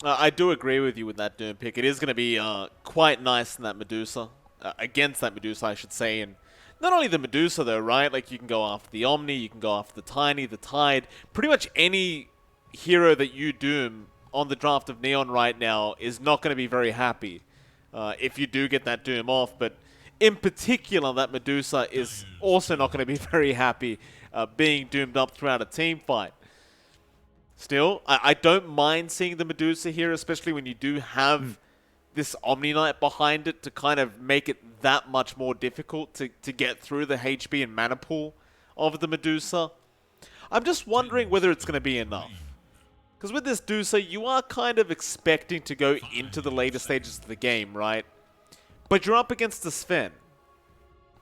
I do agree with you with that Doom pick. It is going to be quite nice in that Medusa. Against that Medusa, I should say. And not only the Medusa, though, right? Like, you can go after the Omni, you can go after the Tiny, the Tide. Pretty much any hero that you Doom on the draft of Neon right now is not going to be very happy if you do get that Doom off. But in particular, that Medusa is also not going to be very happy being doomed up throughout a team fight. Still, I don't mind seeing the Medusa here, especially when you do have this Omni Knight behind it to kind of make it that much more difficult to get through the HP and mana pool of the Medusa. I'm just wondering whether it's going to be enough. Because with this Medusa, you are kind of expecting to go into the later stages of the game, right? But you're up against a Sven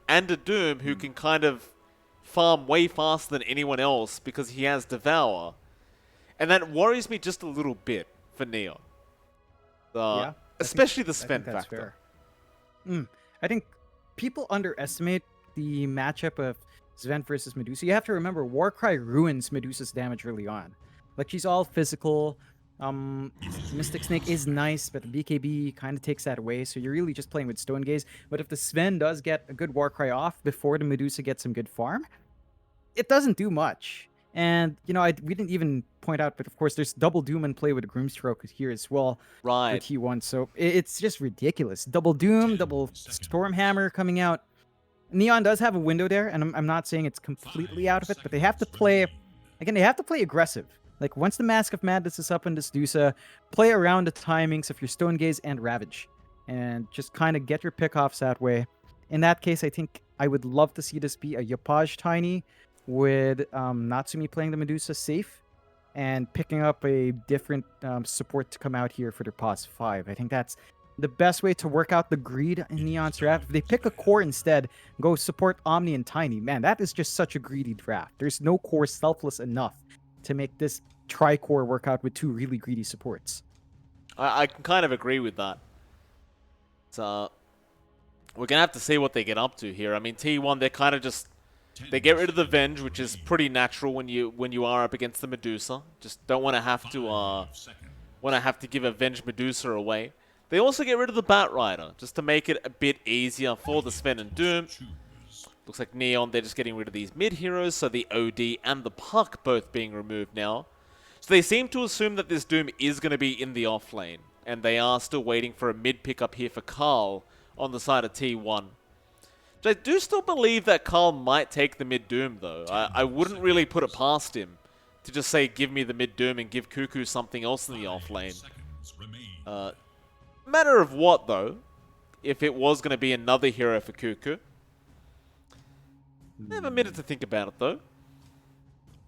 and a Doom who can kind of farm way faster than anyone else because he has Devour. And that worries me just a little bit for Neon. Yeah, Especially the I Sven think that's factor. fair. I think people underestimate the matchup of Sven versus Medusa. You have to remember, Warcry ruins Medusa's damage early on. Like, she's all physical. Mystic Snake is nice, but the BKB kind of takes that away. So you're really just playing with Stone Gaze. But if the Sven does get a good Warcry off before the Medusa gets some good farm, it doesn't do much. And, we didn't even point out, but of course, there's double Doom in play with Grimstroke here as well for Right. T1. So it's just ridiculous. Double Doom, double Stormhammer coming out. Neon does have a window there, and I'm not saying it's completely out of it, but they have to play, again, they have to play aggressive. Like, once the Mask of Madness is up in this Dusa, play around the timings of your Stone Gaze and Ravage, and just kind of get your pickoffs that way. In that case, I think I would love to see this be a Yopaj Tiny with Natsumi playing the Medusa safe and picking up a different support to come out here for their pos 5. I think that's the best way to work out the greed in Neon's draft. If they pick a core instead, go support Omni and Tiny, man, that is just such a greedy draft. There's no core selfless enough to make this tri-core work out with two really greedy supports. I can kind of agree with that. So, we're going to have to see what they get up to here. I mean, T1, they're kind of just... They get rid of the Venge, which is pretty natural when you are up against the Medusa. Just don't want to have to give a Venge Medusa away. They also get rid of the Batrider, just to make it a bit easier for the Sven and Doom. Looks like Neon, they're just getting rid of these mid heroes, so the OD and the Puck both being removed now. So they seem to assume that this Doom is going to be in the off lane, and they are still waiting for a mid pickup here for Carl on the side of T1. I do still believe that Carl might take the mid-Doom, though. I wouldn't really put it past him to just say, give me the mid-Doom and give Cuckoo something else in the off-lane. Matter of what, though, if it was going to be another hero for Cuckoo. I have a minute to think about it, though.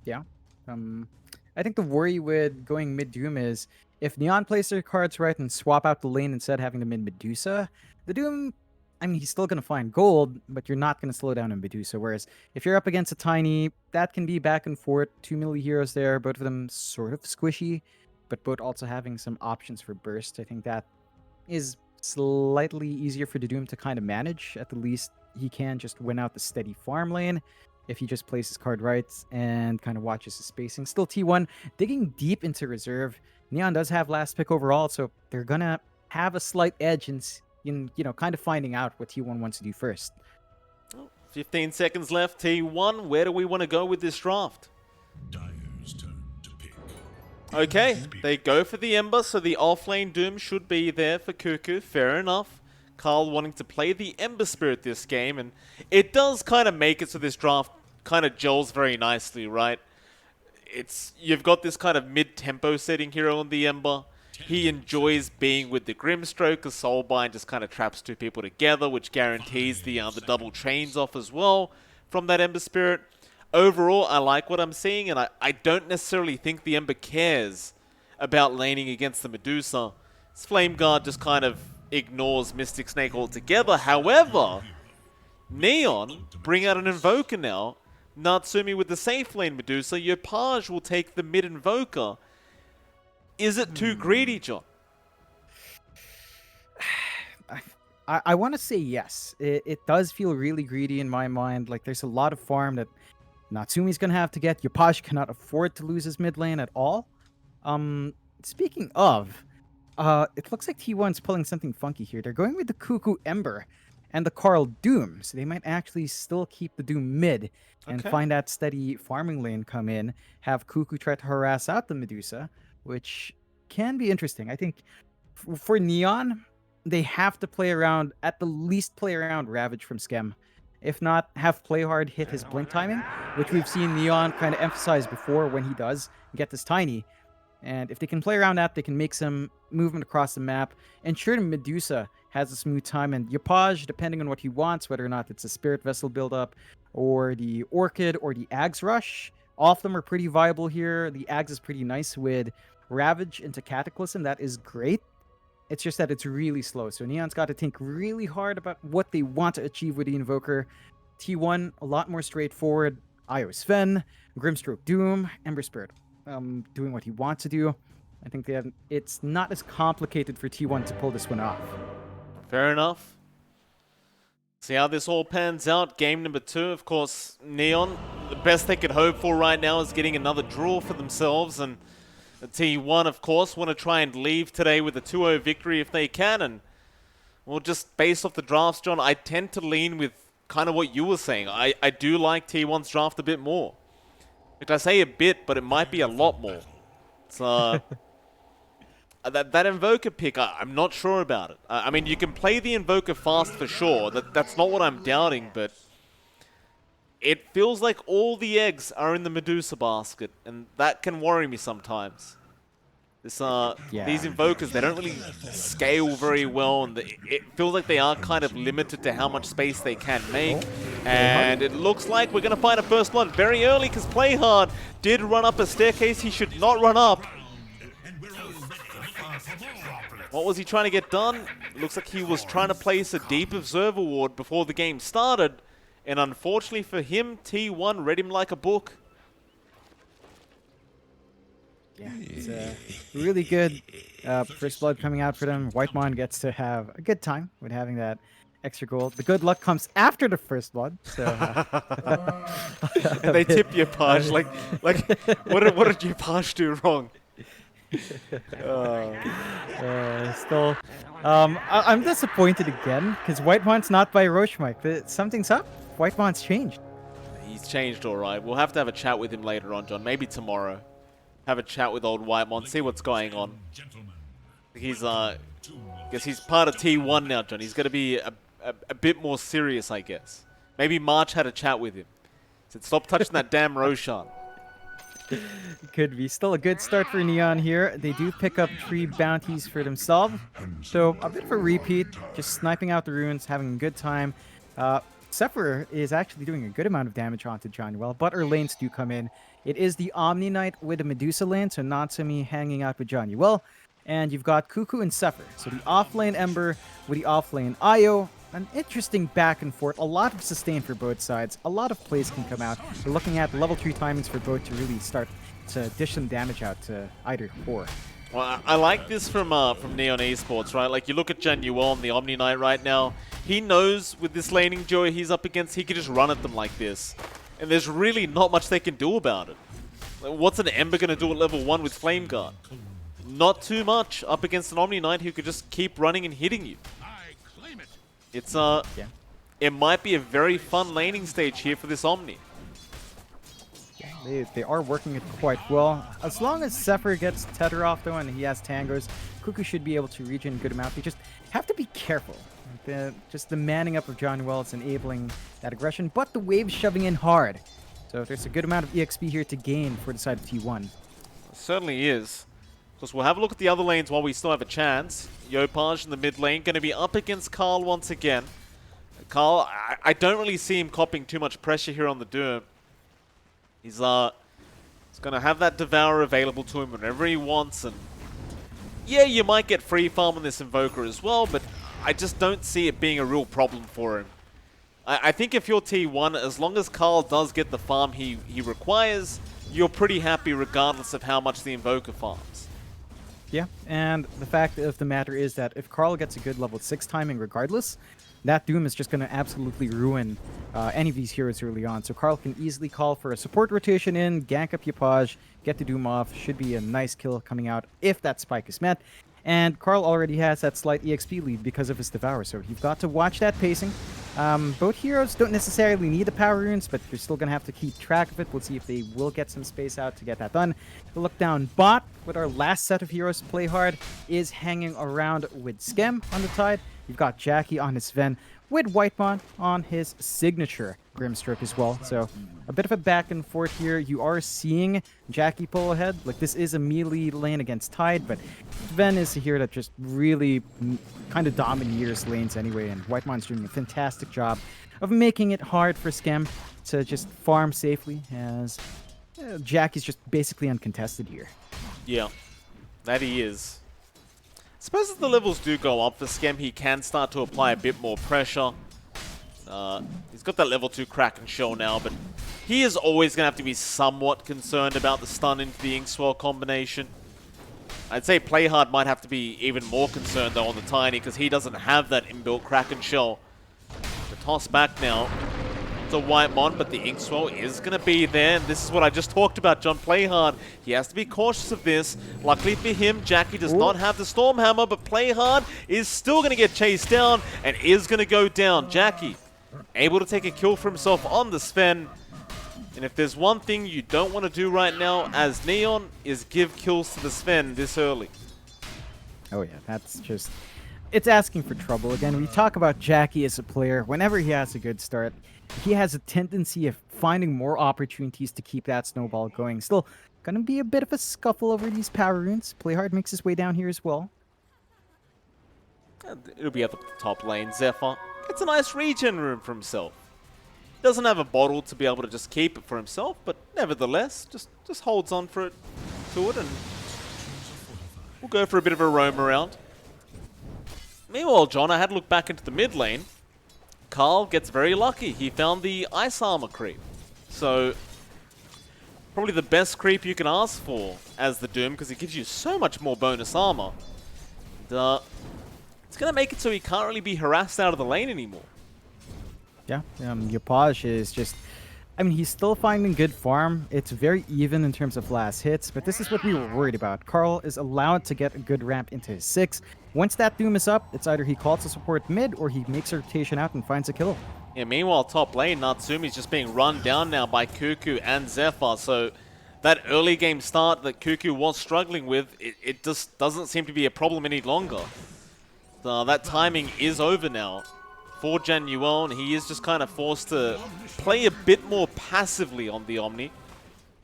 Yeah. I think the worry with going mid-Doom is if Neon plays their cards right and swap out the lane instead of having the mid-Medusa, the Doom... I mean, he's still going to find gold, but you're not going to slow down in Medusa. Whereas if you're up against a Tiny, that can be back and forth. 2 melee heroes there, both of them sort of squishy, but both also having some options for burst. I think that is slightly easier for the Doom to kind of manage. At the least, he can just win out the steady farm lane if he just plays his card right and kind of watches his spacing. Still T1, digging deep into reserve. Neon does have last pick overall, so they're going to have a slight edge in kind of finding out what T1 wants to do first. 15 seconds left. T1, where do we want to go with this draft? Dyer's turn to pick. Okay, they go for the Ember, so the offlane Doom should be there for Cuckoo. Fair enough. Carl wanting to play the Ember Spirit this game, and it does kind of make it so this draft kind of gels very nicely, right? You've got this kind of mid-tempo setting hero on the Ember. He enjoys being with the Grimstroke, as Soulbind just kind of traps two people together, which guarantees the double chains off as well from that Ember Spirit. Overall, I like what I'm seeing, and I don't necessarily think the Ember cares about laning against the Medusa. This Flame Guard just kind of ignores Mystic Snake altogether. However, Neon bring out an Invoker now. Natsumi with the safe lane Medusa. Yopaj will take the mid Invoker. Is it too greedy, John? I want to say yes. It does feel really greedy in my mind. Like, there's a lot of farm that Natsumi's going to have to get. Yopaj cannot afford to lose his mid lane at all. Speaking of, It looks like T1's pulling something funky here. They're going with the Cuckoo Ember and the Carl Doom, so they might actually still keep the Doom mid and Okay. find that steady farming lane come in, have Cuckoo try to harass out the Medusa, which can be interesting. I think for Neon, they have to play around, at the least play around Ravage from Skem. If not, have Playhard hit his blink timing, which we've seen Neon kind of emphasize before when he does get this tiny. And if they can play around that, they can make some movement across the map. Ensure the Medusa has a smooth time. And Yapaj, depending on what he wants, whether or not it's a Spirit Vessel buildup, or the Orchid, or the Ags Rush, all of them are pretty viable here. The Ags is pretty nice with Ravage into Cataclysm. That is great. It's just that it's really slow. So Neon's got to think really hard about what they want to achieve with the Invoker. T1, a lot more straightforward. Io Sven, Grimstroke Doom, Ember Spirit. Doing what he wants to do. I think that it's not as complicated for T1 to pull this one off. Fair enough. See how this all pans out. Game number 2, of course, Neon, the best they could hope for right now is getting another draw for themselves, and the T1, of course, want to try and leave today with a 2-0 victory if they can, and well, just based off the drafts, John, I tend to lean with kind of what you were saying. I do like T1's draft a bit more. I say a bit, but it might be a lot more. It's, that Invoker pick, I'm not sure about it. I mean, you can play the Invoker fast for sure. That's not what I'm doubting, but it feels like all the eggs are in the Medusa basket, and that can worry me sometimes. These Invokers, they don't really scale very well, and it feels like they are kind of limited to how much space they can make. And it looks like we're going to find a first blood very early, because Playhard did run up a staircase he should not run up. What was he trying to get done? Looks like he was trying to place a deep observer ward before the game started. And unfortunately for him, T1 read him like a book. Yeah, it's really good. First blood coming out for them. Whitemon gets to have a good time with having that extra gold. The good luck comes after the first blood. So and they tip Yapaj. Like what did Yapaj do wrong? Still, I'm disappointed again because Whitemon's not by Rochemike. Something's up. Whitemon's changed. He's changed, all right. We'll have to have a chat with him later on, John. Maybe tomorrow. Have a chat with old Whitemon, see what's going on. He's guess he's part of T1 now, John. He's going to be a bit more serious, I guess. Maybe March had a chat with him. Said, stop touching that damn Roshan. Could be. Still a good start for Neon here. They do pick up 3 bounties for themselves. So a bit of a repeat, just sniping out the runes, having a good time. Sephiroth is actually doing a good amount of damage onto Johnwell, but our lanes do come in. It is the Omni Knight with the Medusa lane, so Natsumi hanging out with Johnwell. And you've got Cuckoo and Sephiroth. So the off-lane Ember with the off-lane Io. An interesting back and forth. A lot of sustain for both sides. A lot of plays can come out. We're looking at level 3 timings for both to really start to dish some damage out to either core. Well, I like this from Neon Esports, right? Like, you look at Januel and the Omni Knight right now. He knows with this laning duo he's up against, he can just run at them like this. And there's really not much they can do about it. Like, what's an Ember going to do at level 1 with Flame Guard? Not too much up against an Omni Knight who could just keep running and hitting you. It's, it might be a very fun laning stage here for this Omni. They are working it quite well. As long as Sephiroth gets Tether off though and he has Tangos, Cuckoo should be able to regen a good amount. They just have to be careful. Just the manning up of Johnwell is enabling that aggression, but the wave's shoving in hard. So there's a good amount of EXP here to gain for the side of T1. It certainly is. Because we'll have a look at the other lanes while we still have a chance. Yopaj in the mid lane going to be up against Carl once again. Carl, I don't really see him copping too much pressure here on the Doom. He's going to have that Devourer available to him whenever he wants. And yeah, you might get free farm on this Invoker as well, but I just don't see it being a real problem for him. I think if you're T1, as long as Carl does get the farm he requires, you're pretty happy regardless of how much the Invoker farms. Yeah, and the fact of the matter is that if Carl gets a good level 6 timing regardless, that Doom is just going to absolutely ruin any of these heroes early on. So Carl can easily call for a support rotation in, gank up Yapaj, get the Doom off. Should be a nice kill coming out if that spike is met. And Carl already has that slight EXP lead because of his Devour, so you've got to watch that pacing. Both heroes don't necessarily need the power runes, but you're still going to have to keep track of it. We'll see if they will get some space out to get that done. The look down bot with our last set of heroes to play hard is hanging around with Skem on the Tide. You've got Jackie on his Sven with Whitemon on his signature Grimstroke as well. So a bit of a back and forth here. You are seeing Jackie pull ahead. Like, this is a melee lane against Tide, but Sven is a hero that just really kind of domineers lanes anyway, and Whitemon's doing a fantastic job of making it hard for Skem to just farm safely, as Jackie's just basically uncontested here. Yeah, that he is. Suppose as the levels do go up for Skem, he can start to apply a bit more pressure. He's got that level 2 Kraken Shell now, but he is always going to have to be somewhat concerned about the stun into the Inkswell combination. I'd say Playhard might have to be even more concerned though on the Tiny, because he doesn't have that inbuilt Kraken Shell. The toss back now to Whitemon, but the Inkswell is going to be there, and this is what I just talked about, John. Playhard, he has to be cautious of this. Luckily for him, Jackie does not have the Stormhammer, but Playhard is still going to get chased down and is going to go down. Jackie able to take a kill for himself on the Sven. And if there's one thing you don't want to do right now as Neon, is give kills to the Sven this early. Oh yeah, that's just... it's asking for trouble. Again, we talk about Jackie as a player. Whenever he has a good start, he has a tendency of finding more opportunities to keep that snowball going. Still, gonna be a bit of a scuffle over these power runes. Playhard makes his way down here as well. It'll be at the top lane. Zephyr gets a nice regen room for himself. Doesn't have a bottle to be able to just keep it for himself, but nevertheless, just holds on for it to it, and we'll go for a bit of a roam around. Meanwhile, John, I had to look back into the mid lane. Carl gets very lucky. He found the Ice Armor creep. So, probably the best creep you can ask for as the Doom, because it gives you so much more bonus armor. And, it's going to make it so he can't really be harassed out of the lane anymore. Yeah, Yopaj is just... I mean, he's still finding good farm. It's very even in terms of last hits, but this is what we were worried about. Carl is allowed to get a good ramp into his 6. Once that Doom is up, it's either he calls to support mid or he makes a rotation out and finds a kill. Yeah, meanwhile, top lane, Natsumi's just being run down now by Cuckoo and Zephyr, so that early game start that Cuckoo was struggling with, it just doesn't seem to be a problem any longer. That timing is over now for Januel, and he is just kind of forced to play a bit more passively on the Omni.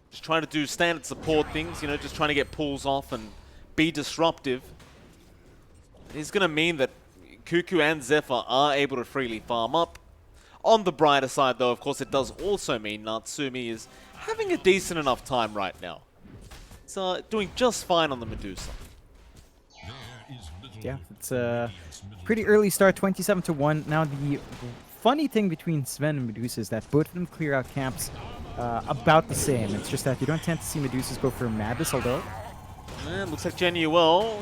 Just trying to do standard support things, you know, just trying to get pulls off and be disruptive. It's going to mean that Cuckoo and Zephyr are able to freely farm up. On the brighter side, though, of course, it does also mean Natsumi is having a decent enough time right now. It's doing just fine on the Medusa. Yeah, it's a pretty early start, 27-1. Now, the funny thing between Sven and Medusa is that both of them clear out camps about the same. It's just that you don't tend to see Medusas go for Madness, although... And looks like Januel,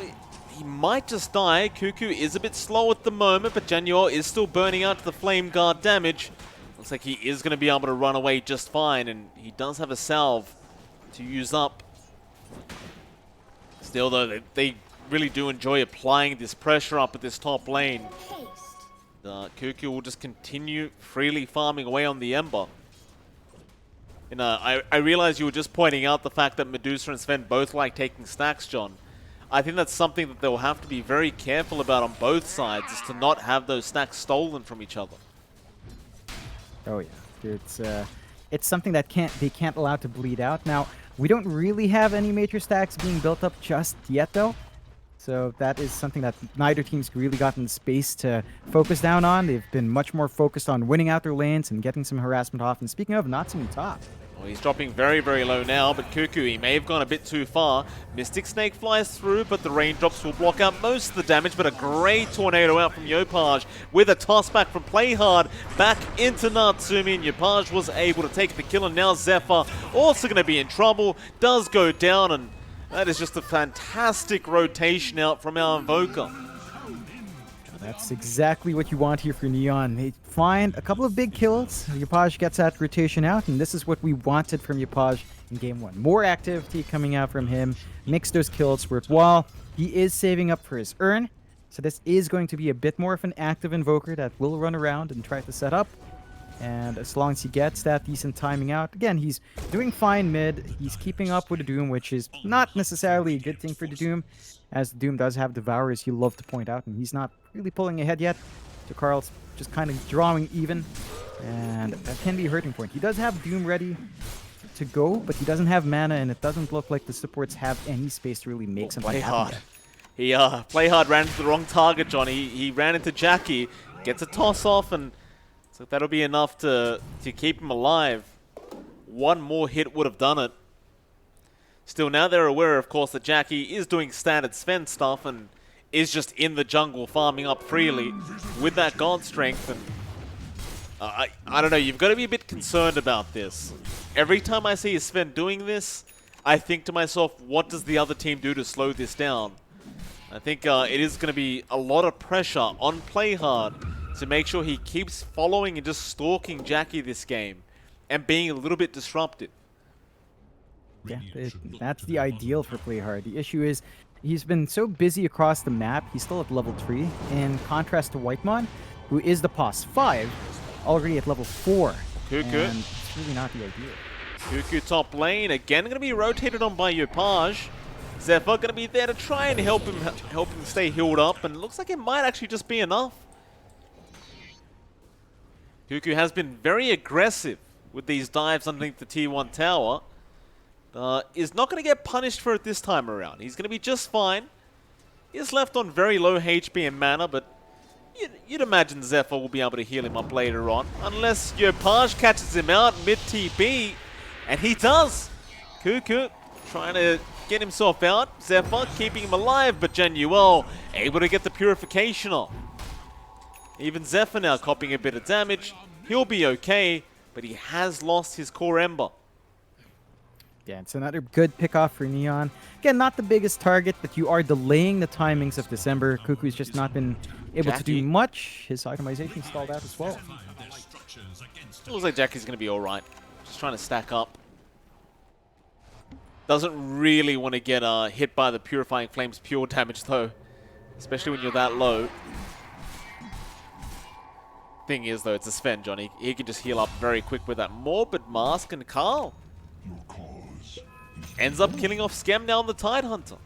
he might just die. Cuckoo is a bit slow at the moment, but Januel is still burning out the Flame Guard damage. Looks like he is going to be able to run away just fine, and he does have a salve to use up. Still, though, they really do enjoy applying this pressure up at this top lane. Cuckoo will just continue freely farming away on the Ember. And I realize you were just pointing out the fact that Medusa and Sven both like taking stacks, John. I think that's something that they'll have to be very careful about on both sides, is to not have those stacks stolen from each other. Oh yeah, it's something that they can't allow to bleed out. Now, we don't really have any major stacks being built up just yet, though. So that is something that neither team's really gotten the space to focus down on. They've been much more focused on winning out their lanes and getting some harassment off. And speaking of, Natsumi top. Well, he's dropping very, very low now, but Cuckoo, he may have gone a bit too far. Mystic Snake flies through, but the raindrops will block out most of the damage, but a great tornado out from Yopaj with a toss back from Playhard back into Natsumi, and Yopaj was able to take the kill, and now Zephyr also going to be in trouble, does go down, and that is just a fantastic rotation out from our Invoker. That's exactly what you want here for Neon. They find a couple of big kills. Yopaj gets that rotation out, and this is what we wanted from Yopaj in Game 1. More activity coming out from him, makes those kills worthwhile. He is saving up for his Urn, so this is going to be a bit more of an active Invoker that will run around and try to set up. And as long as he gets that decent timing out, again, he's doing fine mid. He's keeping up with the Doom, which is not necessarily a good thing for the Doom, as the Doom does have Devour, as you love to point out, and he's not really pulling ahead yet. So Carl's just kind of drawing even, and that can be a hurting point. He does have Doom ready to go, but he doesn't have mana, and it doesn't look like the supports have any space to really make something happen. He play hard, ran into the wrong target, John. He ran into Jackie, gets a toss off, and so that'll be enough to keep him alive. One more hit would have done it. Still, now they're aware, of course, that Jackie is doing standard Sven stuff and is just in the jungle farming up freely with that god strength. And I don't know, you've got to be a bit concerned about this. Every time I see a Sven doing this, I think to myself, what does the other team do to slow this down? I think it is going to be a lot of pressure on Playhard to make sure he keeps following and just stalking Jackie this game and being a little bit disruptive. Yeah, that's the ideal for Playhard. The issue is he's been so busy across the map, he's still at level 3, in contrast to Whitemon, who is the POS 5, already at level 4. Cuckoo. And it's really not the ideal. Cuckoo top lane, again going to be rotated on by Yopaj. Zephyr going to be there to try and help him stay healed up, and it looks like it might actually just be enough. Cuckoo has been very aggressive with these dives underneath the T1 tower. Is not going to get punished for it this time around. He's going to be just fine. He is left on very low HP and mana, but you'd imagine Zephyr will be able to heal him up later on. Unless Yopaj catches him out mid-TP, and he does. Cuckoo trying to get himself out. Zephyr keeping him alive, but Genuel able to get the purification off. Even Zephyr now copying a bit of damage. He'll be okay, but he has lost his core Ember. Yeah, it's another good pick-off for Neon. Again, not the biggest target, but you are delaying the timings of December. Cuckoo's just not been able to do much. His itemization stalled out as well. It looks like Jackie's going to be alright. Just trying to stack up. Doesn't really want to get hit by the Purifying Flames pure damage though. Especially when you're that low. Thing is though, it's a Sven, Johnny. He can just heal up very quick with that Morbid Mask, and Carl ends up killing off Skem now on the Tidehunter.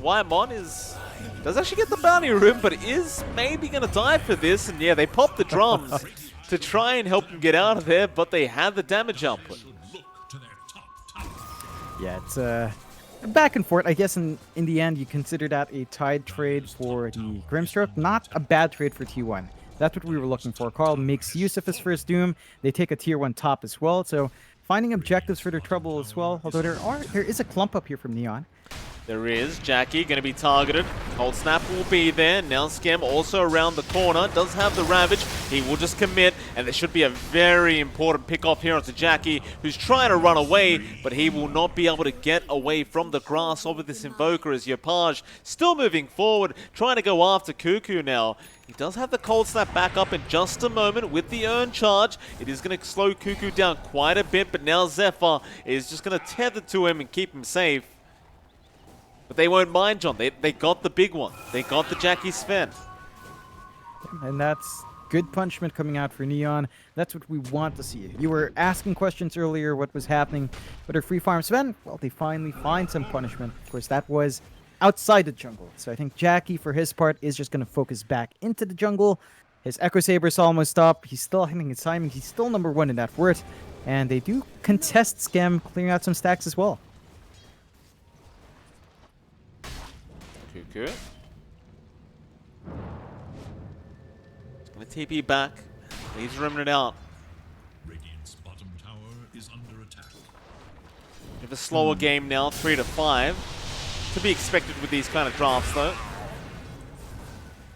Whitemon does actually get the bounty room, but is maybe going to die for this. And yeah, they pop the drums to try and help him get out of there, but they have the damage output. Yeah, it's back and forth. I guess in the end, you consider that a tied trade for the Grimstroke. Not a bad trade for T1. That's what we were looking for. Carl makes use of his first Doom. They take a tier 1 top as well. So finding objectives for their trouble as well. Although there is a clump up here from Neon. There is. Jackie going to be targeted. Cold Snap will be there. Now Skem also around the corner. Does have the Ravage. He will just commit. And there should be a very important pick-off here onto Jackie, who's trying to run away, but he will not be able to get away from the grass over this Invoker as Yopaj still moving forward, trying to go after Cuckoo now. He does have the Cold Snap back up in just a moment with the Urn charge. It is going to slow Cuckoo down quite a bit, but now Zephyr is just going to tether to him and keep him safe. But they won't mind, John. They got the big one. They got the Jackie Sven. And that's good punishment coming out for Neon. That's what we want to see. You were asking questions earlier, what was happening with our free farm Sven? Well, they finally find some punishment. Of course, that was outside the jungle. So I think Jackie, for his part, is just going to focus back into the jungle. His Echo Saber's almost up. He's still hitting his timing. He's still number 1 in that word. And they do contest Skem, clearing out some stacks as well. Cuckoo. He's going to TP back. Leaves Remnant out. Radiant's bottom tower is under attack. Bit of a slower game now, 3-5. To be expected with these kind of drafts though.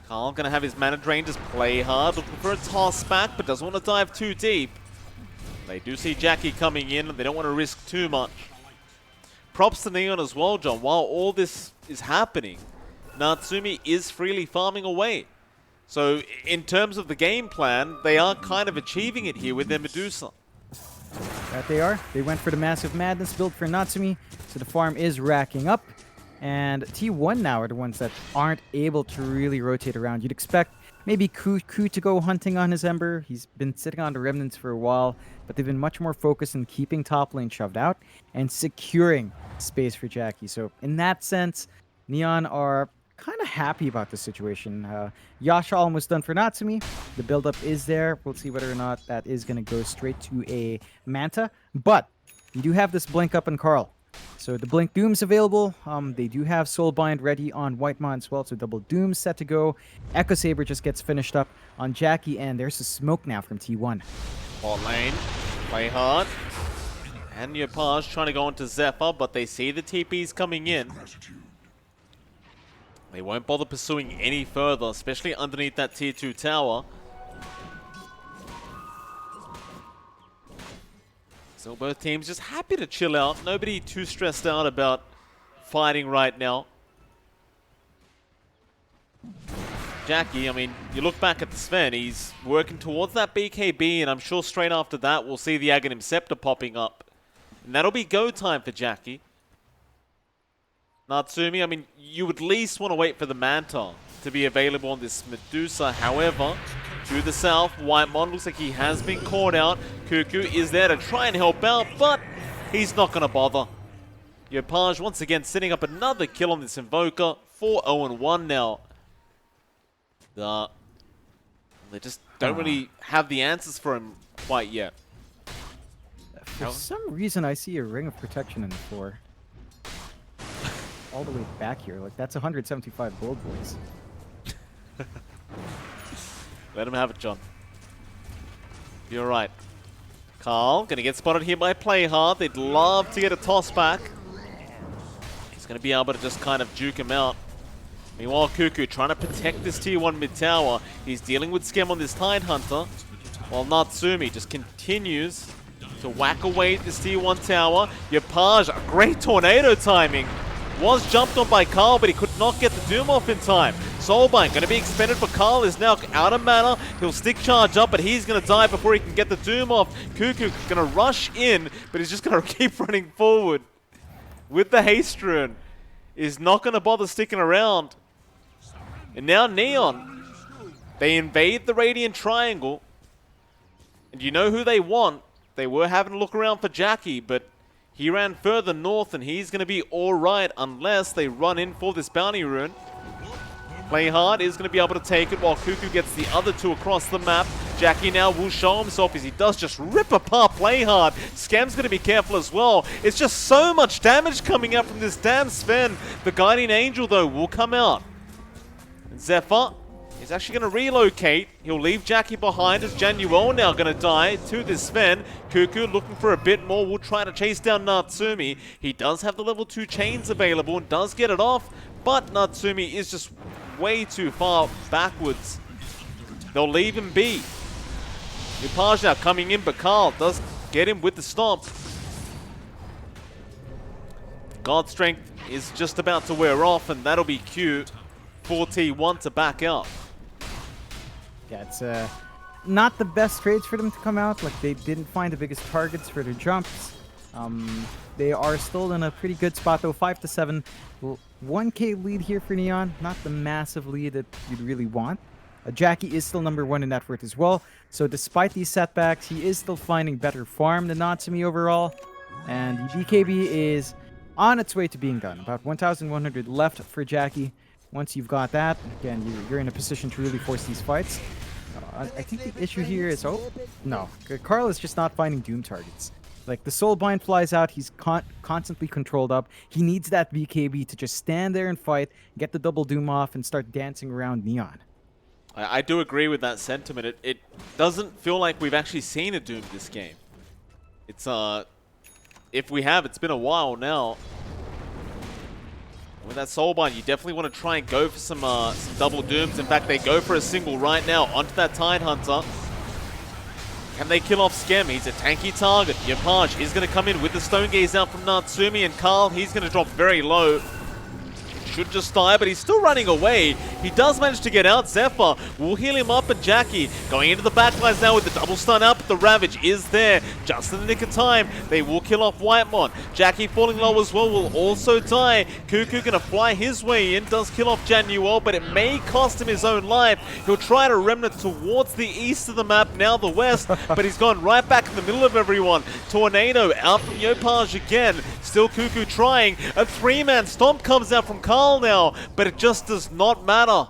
Carl going to have his mana drain, just play hard, looking for a toss back, but doesn't want to dive too deep. They do see Jackie coming in, and they don't want to risk too much. Props to Neon as well, John. While all this is happening, Natsumi is freely farming away. So in terms of the game plan, they are kind of achieving it here with their Medusa. That they are. They went for the Massive Madness build for Natsumi, so the farm is racking up. And T1 now are the ones that aren't able to really rotate around. You'd expect maybe Ku to go hunting on his Ember. He's been sitting on the Remnants for a while, but they've been much more focused on keeping top lane shoved out and securing space for Jackie. So in that sense, Neon are kind of happy about the situation. Yasha almost done for Natsumi. The buildup is there. We'll see whether or not that is going to go straight to a Manta. But you do have this Blink up on Carl. So the Blink Doom's available. They do have Soulbind ready on Whitemon as well. So double Doom set to go. Echo Saber just gets finished up on Jackie. And there's a smoke now from T1. Bot lane, play hard. And Yopaj trying to go into Zephyr, but they see the TPs coming in. They won't bother pursuing any further, especially underneath that tier 2 tower. So both teams just happy to chill out. Nobody too stressed out about fighting right now. Jackie, I mean, you look back at the Sven, he's working towards that BKB, and I'm sure straight after that we'll see the Aghanim Scepter popping up. And that'll be go time for Jackie. Natsumi, I mean, you would at least want to wait for the Manta to be available on this Medusa. However, to the south, Whitemon looks like he has been caught out. Cuckoo is there to try and help out, but he's not going to bother. Yopaj once again setting up another kill on this Invoker. 4-0-1 now. They just don't really have the answers for him quite yet. For some reason, I see a Ring of Protection in the floor. All the way back here. Like, that's 175 gold, boys. Let him have it, John. You're right. Carl gonna get spotted here by Play Hard. They'd love to get a toss back. He's gonna be able to just kind of juke him out. Meanwhile, Cuckoo trying to protect this tier 1 mid tower. He's dealing with Schem on this Tide Hunter, while Natsumi just continues to whack away at this tier 1 tower. Yopaj, a great tornado timing. Was jumped on by Carl, but he could not get the Doom off in time. Soulbind going to be expended, but Carl is now out of mana. He'll stick charge up, but he's going to die before he can get the Doom off. Cuckoo going to rush in, but he's just going to keep running forward with the haste rune. Is not going to bother sticking around. And now Neon, they invade the Radiant Triangle. And you know who they want. They were having a look around for Jackie, but he ran further north, and he's going to be alright unless they run in for this bounty rune. Play Hard is going to be able to take it while Cuckoo gets the other two across the map. Jackie now will show himself as he does just rip apart Play Hard. Scam's going to be careful as well. It's just so much damage coming out from this damn Sven. The Guardian Angel, though, will come out. And Zephyr is actually going to relocate. He'll leave Jackie behind as Januel now going to die to this Sven. Cuckoo looking for a bit more. Will try to chase down Natsumi. He does have the level 2 chains available and does get it off, but Natsumi is just way too far backwards. They'll leave him be. Yopaj now coming in, but Carl does get him with the stomp. God's Strength is just about to wear off, and that'll be Q for T1 to back out. Yeah, it's not the best trades for them to come out. Like, they didn't find the biggest targets for their jumps. They are still in a pretty good spot, though. 5-7. 1k lead here for Neon. Not the massive lead that you'd really want. Jackie is still number 1 in net worth as well. So despite these setbacks, he is still finding better farm than Natsumi overall. And the BKB is on its way to being done. About 1,100 left for Jackie. Once you've got that, again, you're in a position to really force these fights. I think the issue here is... Oh, no. Carl is just not finding Doom targets. Like, the Soulbind flies out, he's constantly controlled up. He needs that BKB to just stand there and fight, get the double Doom off, and start dancing around Neon. I do agree with that sentiment. It doesn't feel like we've actually seen a Doom this game. It's, if we have, it's been a while now. With that Soulbind, you definitely want to try and go for some double Dooms. In fact, they go for a single right now onto that Tide Hunter. Can they kill off Schem? He's a tanky target. Yopaj is going to come in with the Stone Gaze out from Natsumi, and Carl, he's going to drop very low. should just die, but he's still running away. He does manage to get out. Zephyr will heal him up, and Jackie going into the backlines now with the double stun up. The Ravage is there just in the nick of time. They will kill off Whitemon. Jackie falling low as well will also die. Cuckoo gonna fly his way in, does kill off Januel, but it may cost him his own life. He'll try to remnant towards the east of the map, now the west, but he's gone right back in the middle of everyone. Tornado out from Yopaj again. Still Cuckoo trying. A 3-man stomp comes out from Carl now, but it just does not matter.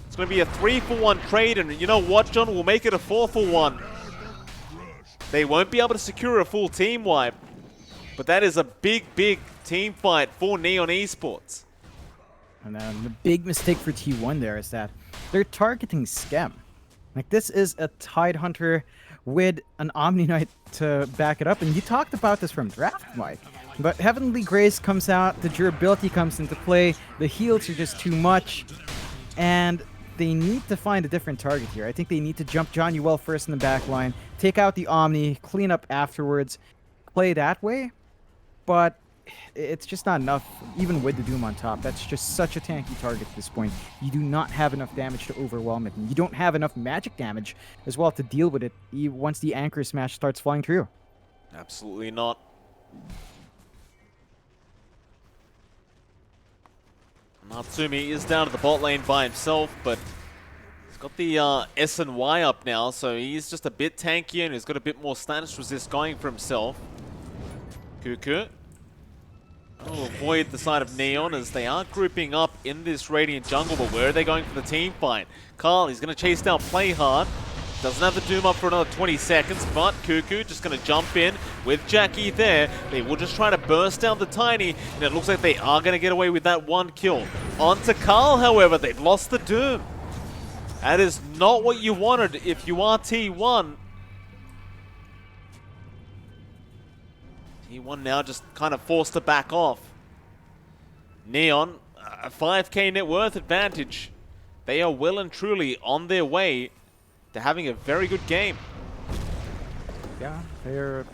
It's going to be a 3-for-1 trade, and you know what, John? We'll make it a 4-for-1. They won't be able to secure a full team wipe, but that is a big, big team fight for Neon Esports. And then the big mistake for T1 there is that they're targeting Schem. Like, this is a Tidehunter with an Omni Knight to back it up, and you talked about this from draft, Mike. But Heavenly Grace comes out, the durability comes into play, the heals are just too much, and they need to find a different target here. I think they need to jump Johnny first in the back line, take out the Omni, clean up afterwards, play that way, but it's just not enough, even with the Doom on top. That's just such a tanky target at this point. You do not have enough damage to overwhelm it, and you don't have enough magic damage as well to deal with it once the Anchor Smash starts flying through. Absolutely not. Natsumi is down to the bot lane by himself, but he's got the S and Y up now, so he's just a bit tankier and he's got a bit more status resist going for himself. Cuckoo will avoid the side of Neon as they are grouping up in this Radiant jungle, but where are they going for the team fight? Carl, he's going to chase down Play Hard. Doesn't have the Doom up for another 20 seconds, but Cuckoo just going to jump in with Jackie there. They will just try to burst down the Tiny, and it looks like they are going to get away with that one kill. On to Carl, however, they've lost the Doom. That is not what you wanted if you are T1. T1 now just kind of forced to back off. Neon, a 5k net worth advantage. They are well and truly on their way to having a very good game. Yeah, they're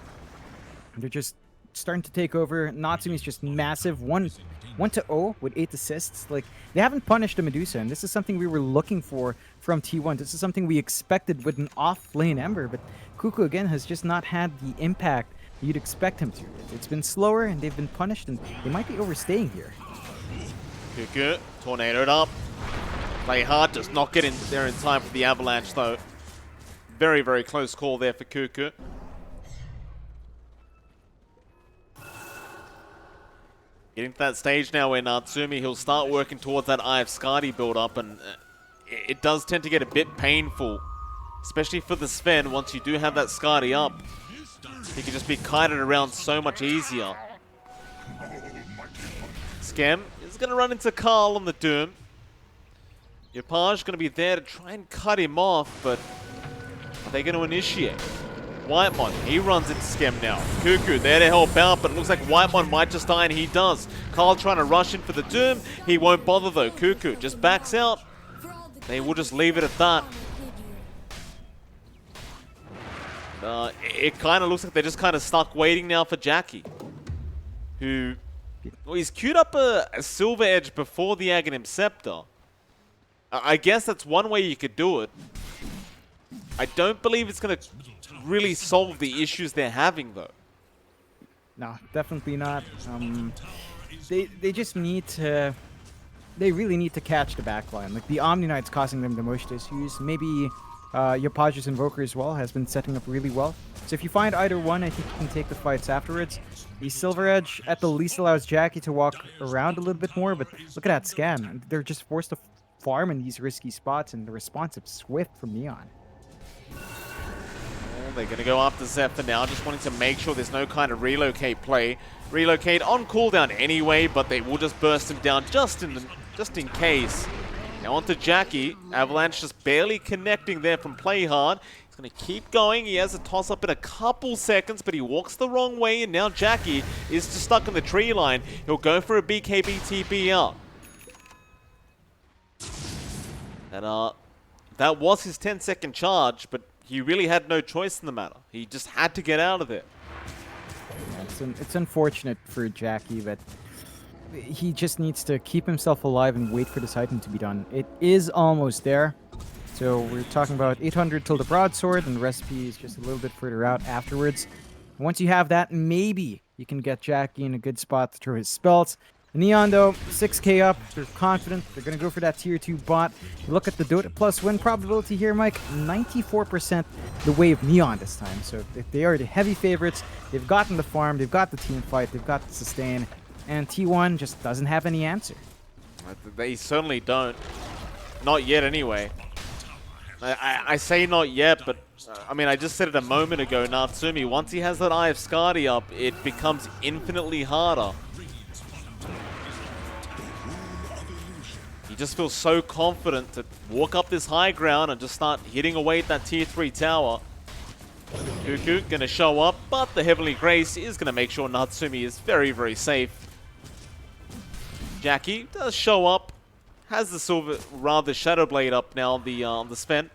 just starting to take over. Natsumi's just massive. 1-0 with 8 assists. Like, they haven't punished the Medusa, and this is something we were looking for from T1. This is something we expected with an off-lane Ember, but Cuckoo again has just not had the impact you'd expect him to. It's been slower, and they've been punished, and they might be overstaying here. Cuckoo, tornadoed up. Play Hard does not get in there in time for the avalanche, though. Very, very close call there for Cuckoo. Getting to that stage now where Natsumi, he'll start working towards that Eye of Skadi build-up, and it does tend to get a bit painful, especially for the Sven once you do have that Skadi up. He can just be kited around so much easier. Schem is going to run into Carl on the Doom. Yopaj going to be there to try and cut him off, but are they going to initiate? Whitemon, he runs into Schem now. Cuckoo there to help out, but it looks like Whitemon might just die, and he does. Carl trying to rush in for the Doom. He won't bother though. Cuckoo just backs out. They will just leave it at that. It kind of looks like they're just kind of stuck waiting now for Jackie, who, well, he's queued up a Silver Edge before the Aghanim Scepter. I guess that's one way you could do it. I don't believe it's going to really solve the issues they're having, though. No, definitely not. They just need to... They really need to catch the backline. Like, the Omni Knight's causing them the most issues. Maybe Yopaj's Invoker as well has been setting up really well. So if you find either one, I think you can take the fights afterwards. The Silver Edge at the least allows Jackie to walk around a little bit more, but look at that scam. They're just forced to farm in these risky spots, and the response is swift from Neon. They're going to go after Zephyr now, just wanting to make sure there's no kind of relocate play. Relocate on cooldown anyway, but they will just burst him down just in case. Now onto Jackie. Avalanche just barely connecting there from Play Hard. He's going to keep going. He has a toss-up in a couple seconds, but he walks the wrong way, and now Jackie is just stuck in the tree line. He'll go for a BKB-TP out. And that was his 10-second charge, but he really had no choice in the matter. He just had to get out of there. Yeah, it's unfortunate for Jackie, but he just needs to keep himself alive and wait for this item to be done. It is almost there. So we're talking about 800 till the broadsword, and the recipe is just a little bit further out afterwards. Once you have that, maybe you can get Jackie in a good spot to throw his spells. Neon, though, 6k up. They're confident. They're going to go for that tier 2 bot. You look at the Dota Plus win probability here, Mike. 94% the way of Neon this time. So if they are the heavy favorites, they've gotten the farm, they've got the team fight, they've got the sustain. And T1 just doesn't have any answer. They certainly don't. Not yet, anyway. I say not yet, but I mean, I just said it a moment ago. Natsumi, once he has that Eye of Skadi up, it becomes infinitely harder. He just feels so confident to walk up this high ground and just start hitting away at that tier 3 tower. Cuckoo gonna show up, but the Heavenly Grace is gonna make sure Natsumi is very, very safe. Jackie does show up, has the silver, rather Shadow Blade up now on the Sven.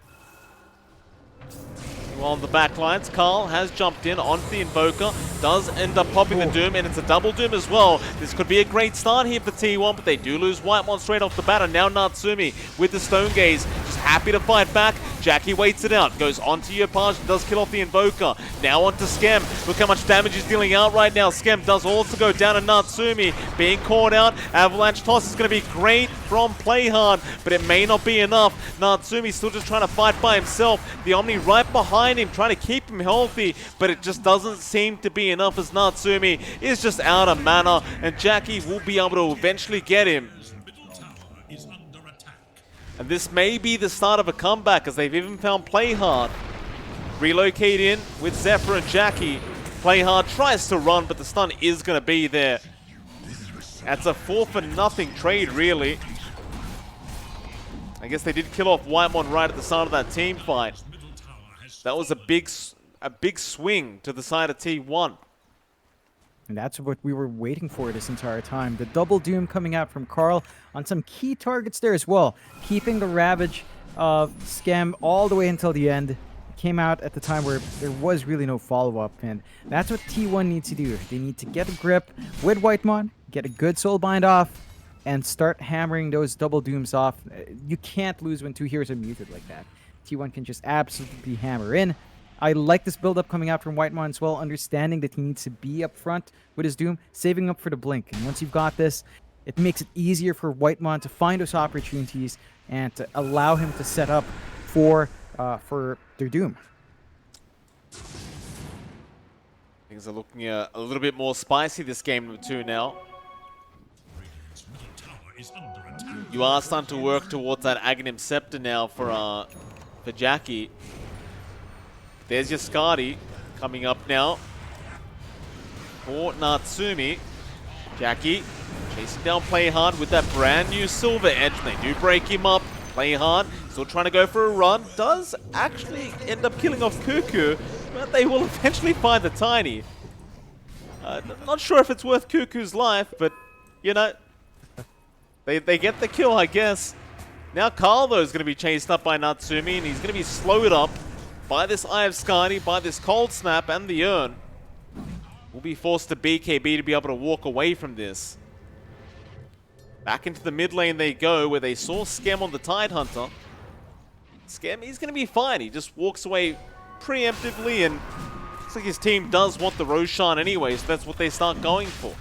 Well, on the back lines, Carl has jumped in onto the Invoker, does end up popping the Doom, and it's a double Doom as well. This could be a great start here for T1, but they do lose Whitemon straight off the bat, and now Natsumi with the Stone Gaze, just happy to fight back. Jackie waits it out, goes onto Yopaj, does kill off the Invoker. Now onto Skem. Look how much damage he's dealing out right now. Skem does also go down to Natsumi, being caught out. Avalanche Toss is going to be great from Playhard, but it may not be enough. Natsumi still just trying to fight by himself. The Omni right behind him, trying to keep him healthy, but it just doesn't seem to be enough as Natsumi is just out of mana, and Jackie will be able to eventually get him. And this may be the start of a comeback, as they've even found Playhard. Relocate in with Zephyr and Jackie. Playhard tries to run, but the stun is going to be there. That's a 4-for-0 trade, really. I guess they did kill off Whitemon right at the start of that team fight. That was a big swing to the side of T1. And that's what we were waiting for this entire time. The double Doom coming out from Carl on some key targets there as well. Keeping the Ravage of Skem all the way until the end. It came out at the time where there was really no follow-up. And that's what T1 needs to do. They need to get a grip with Whitemon, get a good Soulbind off, and start hammering those double Dooms off. You can't lose when 2 heroes are muted like that. T1 can just absolutely hammer in. I like this build-up coming out from Whitemon as well, understanding that he needs to be up front with his Doom, saving up for the Blink. And once you've got this, it makes it easier for Whitemon to find those opportunities and to allow him to set up for their Doom. Things are looking a little bit more spicy this game number 2 now. You are starting to work towards that Aghanim Scepter now for Jackie. There's your Skadi coming up now for Natsumi. Jackie chasing down Playhard with that brand new Silver Edge. They do break him up. Playhard still trying to go for a run. Does actually end up killing off Cuckoo, but they will eventually find the Tiny. Not sure if it's worth Cuckoo's life, but you know, they get the kill, I guess. Now Carl, though, is going to be chased up by Natsumi, and he's going to be slowed up by this Eye of Skadi, by this Cold Snap, and the Urn. Will be forced to BKB to be able to walk away from this. Back into the mid lane they go, where they saw Skem on the Tidehunter. Skem, he's going to be fine. He just walks away preemptively, and looks like his team does want the Roshan anyway, so that's what they start going for.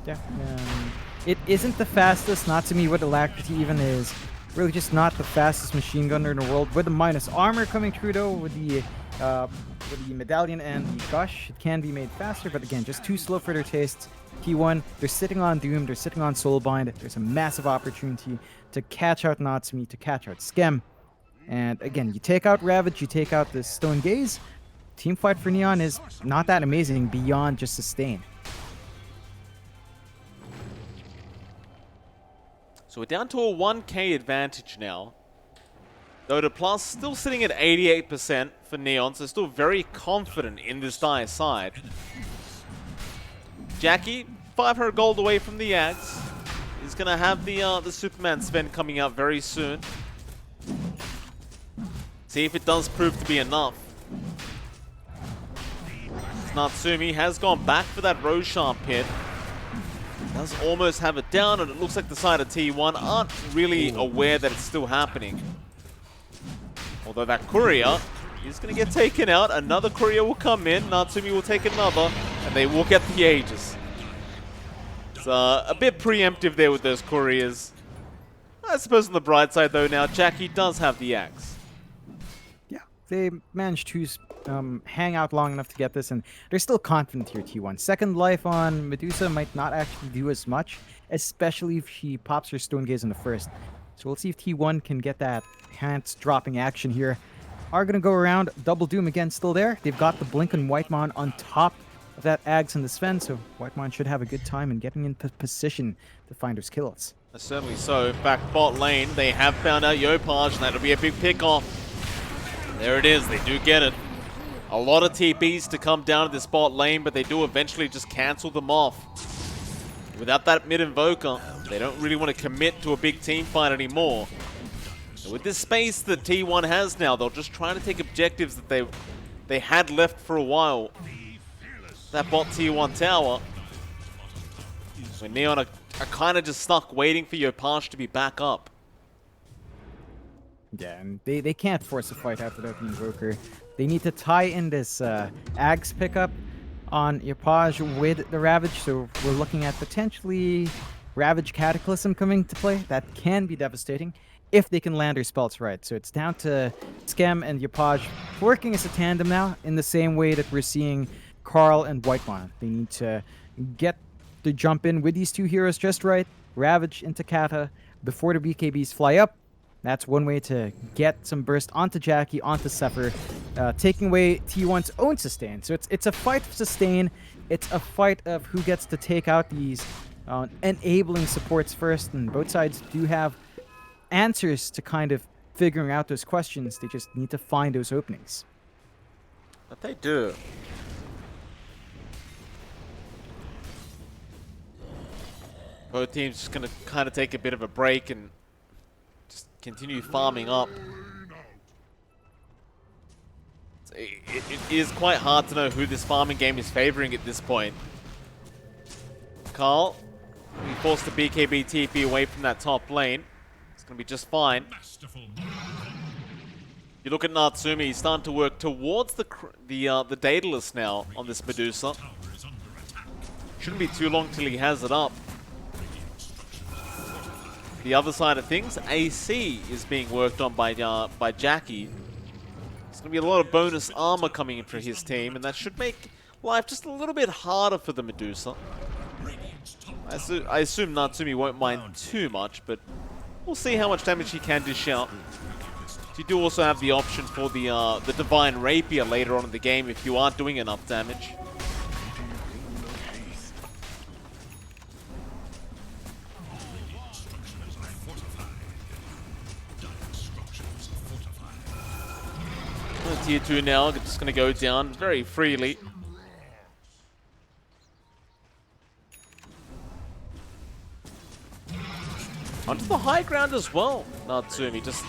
Yeah, it isn't the fastest, not to me what Alacrity even is. Really just not the fastest machine gunner in the world. With the minus armor coming through though, with the medallion and the gush, it can be made faster, but again, just too slow for their tastes. T1, they're sitting on Doom, they're sitting on Soulbind. There's a massive opportunity to catch out Natsumi, to catch out Skem. And again, you take out Ravage, you take out the Stone Gaze. Team fight for Neon is not that amazing beyond just sustain. So we're down to a 1k advantage now. Dota Plus still sitting at 88% for Neon, so still very confident in this dire side. Jackie, 500 gold away from the Axe. He's going to have the Superman spend coming out very soon. See if it does prove to be enough. Natsumi has gone back for that Roshan pit. Does almost have it down, and it looks like the side of T1 aren't really aware that it's still happening. Although that courier is going to get taken out. Another courier will come in. Natsumi will take another, and they will get the Aegis. It's a bit preemptive there with those couriers. I suppose on the bright side, though, now Jackie does have the axe. Yeah, they managed to hang out long enough to get this, and they're still confident here, T1. Second life on Medusa might not actually do as much, especially if she pops her Stone Gaze in the first. So we'll see if T1 can get that pants-dropping action here. Are going to go around. Double Doom again still there. They've got the Blink and Whitemon on top of that Ags and the Sven, so Whitemon should have a good time in getting into position to find those kills. Certainly so. Back bot lane, they have found out Yopaj, and that'll be a big pick-off. There it is. They do get it. A lot of TPs to come down to this bot lane, but they do eventually just cancel them off. Without that mid-invoker, they don't really want to commit to a big team fight anymore. So with this space that T1 has now, they'll just try to take objectives that they had left for a while. That bot T1 tower. When Neon are kind of just stuck waiting for Yopaj to be back up. Yeah, and they can't force a fight out without the Invoker. They need to tie in this Ags pickup on Yopaj with the Ravage, so we're looking at potentially Ravage Cataclysm coming to play. That can be devastating if they can land their spells right. So it's down to Skem and Yopaj working as a tandem now in the same way that we're seeing Carl and Whitemon. They need to get to jump in with these two heroes just right, Ravage into Kata before the BKBs fly up. That's one way to get some burst onto Jackie, onto Zephyr, taking away T1's own sustain. So it's a fight of sustain. It's a fight of who gets to take out these enabling supports first, and both sides do have answers to kind of figuring out those questions. They just need to find those openings. But they do. Both teams just going to kind of take a bit of a break and just continue farming up. It is quite hard to know who this farming game is favoring at this point. Carl, he forced the BKB TP away from that top lane. It's going to be just fine. You look at Natsumi, he's starting to work towards the Daedalus now on this Medusa. Shouldn't be too long till he has it up. The other side of things, AC is being worked on by Jackie. There's going to be a lot of bonus armor coming in for his team, and that should make life just a little bit harder for the Medusa. I assume Natsumi won't mind too much, but we'll see how much damage he can dish out. You do also have the option for the Divine Rapier later on in the game if you aren't doing enough damage. Tier 2 now, just going to go down very freely. Onto the high ground as well, Natsumi. Just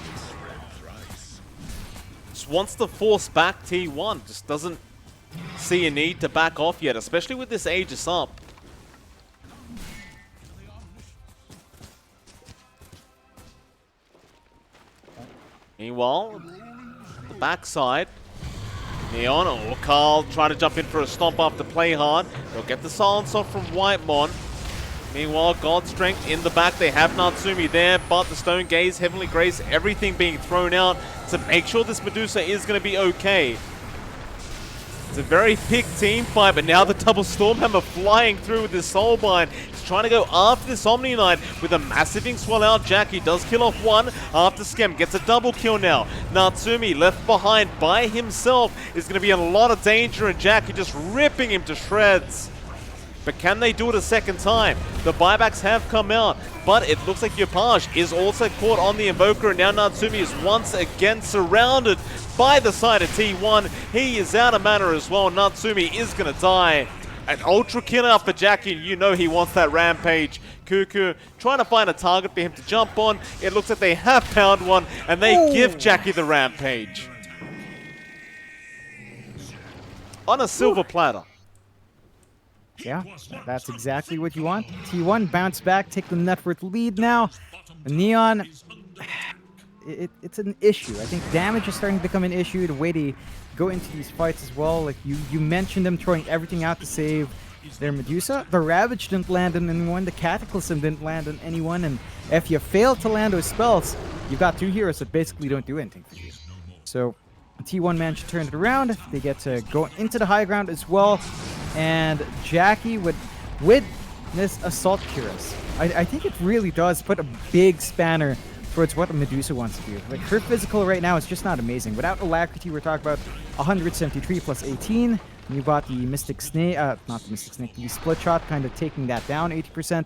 wants to force back T1. Just doesn't see a need to back off yet, especially with this Aegis up. Meanwhile, the backside, Neon or Carl trying to jump in for a stomp after play hard. They'll get the silence off from Whitemon. Meanwhile, God's Strength in the back. They have Natsumi there, but the Stone Gaze, Heavenly Grace, everything being thrown out to make sure this Medusa is going to be okay. It's a very picked team fight, but now the double Stormhammer flying through with this Soulbind. He's trying to go after this Omni Knight with a massive ink swell out. Jackie does kill off one after Skem gets a double kill now. Natsumi left behind by himself is going to be in a lot of danger, and Jackie just ripping him to shreds. But can they do it a second time? The buybacks have come out, but it looks like Yopaj is also caught on the Invoker, and now Natsumi is once again surrounded by the side of T1. He is out of mana as well. Natsumi is going to die. An ultra kill out for Jackie, and you know he wants that Rampage. Cuckoo trying to find a target for him to jump on. It looks like they have found one, and they give Jackie the Rampage. On a silver platter. Yeah, that's exactly what you want. T1 bounce back, take the net worth lead now. Neon, it's an issue. I think damage is starting to become an issue. The way they go into these fights as well. Like you mentioned them throwing everything out to save their Medusa. The Ravage didn't land on anyone. The Cataclysm didn't land on anyone. And if you fail to land those spells, you've got 2 heroes that basically don't do anything for you. So T1 managed to turn it around. They get to go into the high ground as well. And Jackie with this Assault Cuirass, I think it really does put a big spanner towards what Medusa wants to do. Like, her physical right now is just not amazing. Without Alacrity, we're talking about 173 plus 18. And you bought the Mystic Snake, not the Mystic Snake, the Split Shot, kind of taking that down 80%.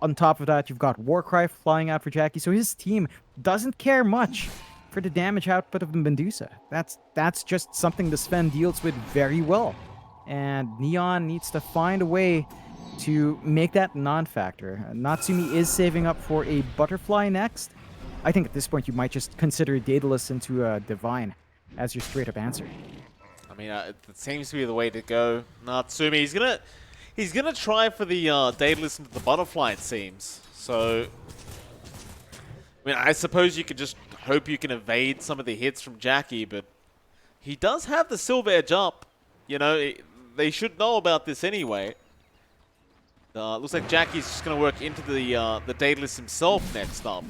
On top of that, you've got Warcry flying out for Jackie. So his team doesn't care much for the damage output of Medusa. That's just something the Sven deals with very well. And Neon needs to find a way to make that non-factor. Natsumi is saving up for a Butterfly next. I think at this point you might just consider Daedalus into a Divine as your straight-up answer. I mean, it seems to be the way to go. Natsumi, he's gonna try for the Daedalus into the Butterfly, it seems. So, I mean, I suppose you could just hope you can evade some of the hits from Jackie, but he does have the Silver Edge up. You know, they should know about this anyway. Looks like Jackie's just going to work into the Daedalus himself next up.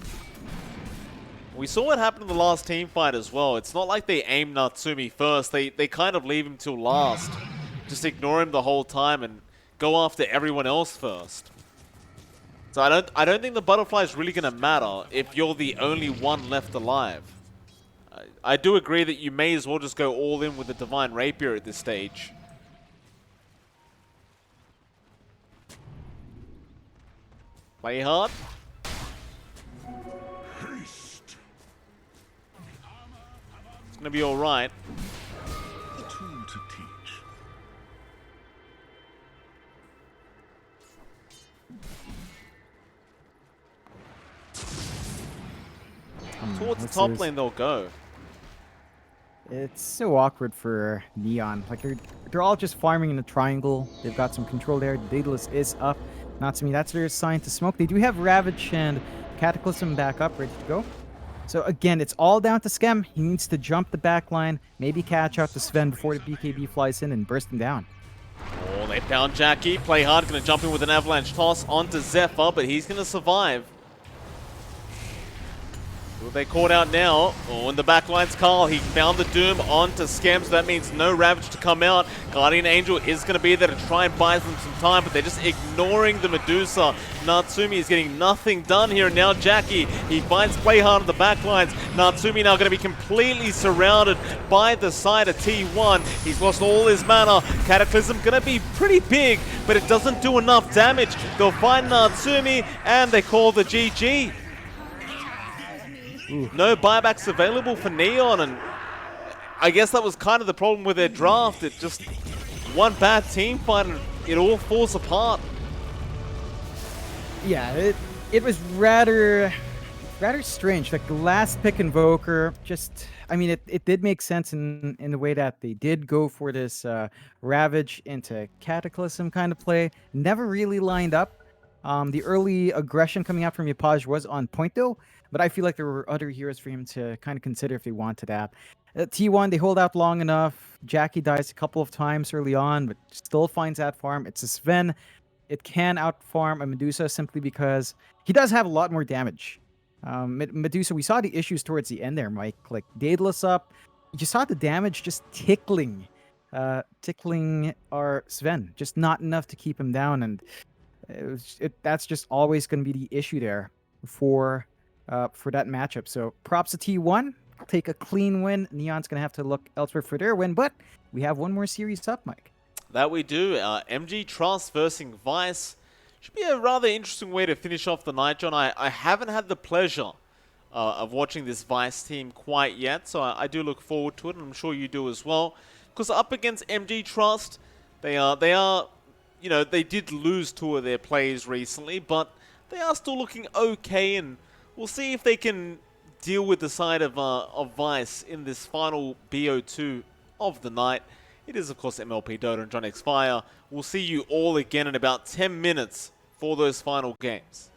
We saw what happened in the last team fight as well. It's not like they aim Natsumi first. They kind of leave him till last. Just ignore him the whole time and go after everyone else first. So I don't think the Butterfly is really going to matter if you're the only one left alive. I do agree that you may as well just go all in with the Divine Rapier at this stage. Play hard. It's gonna be all right. A tool to teach. Towards the top lane they'll go. It's so awkward for Neon. Like, they're all just farming in a triangle. They've got some control there. Daedalus is up. Natsumi, that's their sign to smoke. They do have Ravage and Cataclysm back up, ready to go. So again, it's all down to Skem. He needs to jump the back line, maybe catch out the Sven before the BKB flies in and burst him down. Oh, they found Jackie. Play hard, gonna jump in with an avalanche toss onto Zephyr, but he's gonna survive. Who they caught out now? Oh, in the backline's Carl. He found the Doom onto Skem, so that means no Ravage to come out. Guardian Angel is going to be there to try and buy them some time, but they're just ignoring the Medusa. Natsumi is getting nothing done here, and now Jackie, he finds play hard on the backlines. Natsumi now going to be completely surrounded by the side of T1. He's lost all his mana. Cataclysm going to be pretty big, but it doesn't do enough damage. They'll find Natsumi, and they call the GG. No buybacks available for Neon, and I guess that was kind of the problem with their draft. It just one bad team fight and it all falls apart. Yeah, it was rather strange. Like, the last pick Invoker, just, I mean, it did make sense in the way that they did go for this Ravage into Cataclysm kind of play. Never really lined up. The early aggression coming out from Yapaj was on point though, but I feel like there were other heroes for him to kind of consider if he wanted that. T1, they hold out long enough. Jackie dies a couple of times early on, but still finds that farm. It's a Sven. It can outfarm a Medusa simply because he does have a lot more damage. Medusa, we saw the issues towards the end there, Mike. Like, Daedalus up. You saw the damage just tickling our Sven. Just not enough to keep him down, and that's just always going to be the issue there for that matchup. So props to T1. Take a clean win. Neon's going to have to look elsewhere for their win, but we have one more series up, Mike. That we do. MG Trust versus Vice. Should be a rather interesting way to finish off the night, John. I haven't had the pleasure of watching this Vice team quite yet, so I do look forward to it, and I'm sure you do as well. Because up against MG Trust, they are, you know, they did lose 2 of their players recently, but they are still looking okay, and we'll see if they can deal with the side of Vice in this final BO2 of the night. It is, of course, MLP Dota and JohnXFire. We'll see you all again in about 10 minutes for those final games.